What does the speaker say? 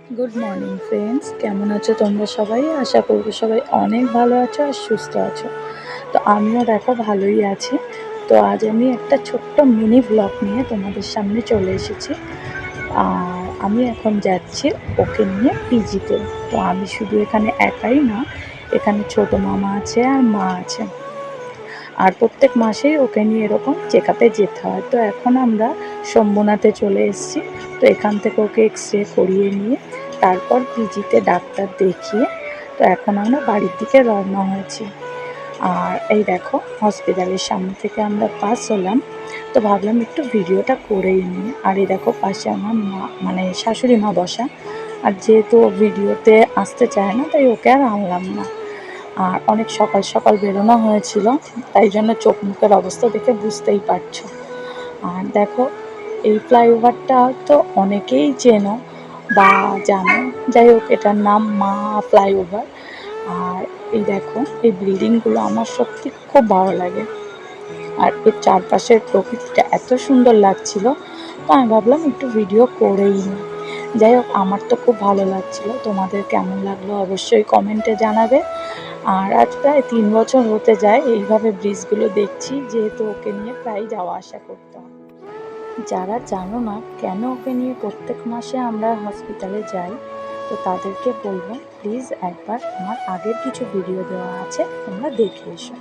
Good morning friends, কেমন আছো তোমরা সবাই? আশা করবো সবাই অনেক ভালো আছো আর সুস্থ আছো। তো আমিও দেখো ভালোই আছি। তো আজ আমি একটা ছোট্ট মিনি ব্লগ নিয়ে তোমাদের সামনে চলে এসেছি। আর আমি এখন যাচ্ছি ওকে নিয়ে পিজিতে। তো আমি শুধু এখানে একাই না, এখানে ছোট মামা আছে আর মা আছে। আর প্রত্যেক মাসেই ওকে নিয়ে এরকম চেক আপে যেতে হয়। তো এখন আমরা শম্ভুনাথে চলে এসেছি। তো এখান থেকে ওকে এক্স-রে করিয়ে নিয়ে তারপর পিজিতে ডাক্তার দেখিয়ে তো এখন আমরা বাড়ির দিকে রওনা হয়েছি। আর এই দেখো হসপিটালের সামনে থেকে আমরা পাস হলাম। তো ভাবলাম একটু ভিডিওটা করেই নিই। আর এই দেখো পাশে আমার মা মানে শাশুড়ি মা বসা। আর যেহেতু ও ভিডিওতে আসতে চায় না, তাই ওকে আর আনলাম না। আর অনেক সকাল সকাল বেরোনো হয়েছিল, তাই জন্য চোখ মুখের অবস্থা দেখে বুঝতেই পারছো। আর দেখো এই ফ্লাইওভারটা তো অনেকেই চেনো বা জানো, যাই হোক এটার নাম মা ফ্লাইওভার। আর এই দেখো এই বিল্ডিংগুলো আমার সত্যি খুব ভালো লাগে। আর এর চারপাশের প্রকৃতিটা এত সুন্দর লাগছিল, তো আমি ভাবলাম একটু ভিডিও করেই নিই। যাই হোক আমার তো খুব ভালো লাগছিল, তোমাদের কেমন লাগলো অবশ্যই কমেন্টে জানাবে। আর আজ প্রায় 3 বছর হতে যায় এইভাবে ব্রিজগুলো দেখছি, যেহেতু ওকে নিয়ে প্রায় যাওয়া আসা করতাম। যারা জানো না কেন ওকে নিয়ে প্রত্যেক মাসে আমরা হসপিটালে যাই, তো তাদেরকে বলবো প্লিজ একবার আমার আগের কিছু ভিডিও দেওয়া আছে, তোমরা দেখে এসো।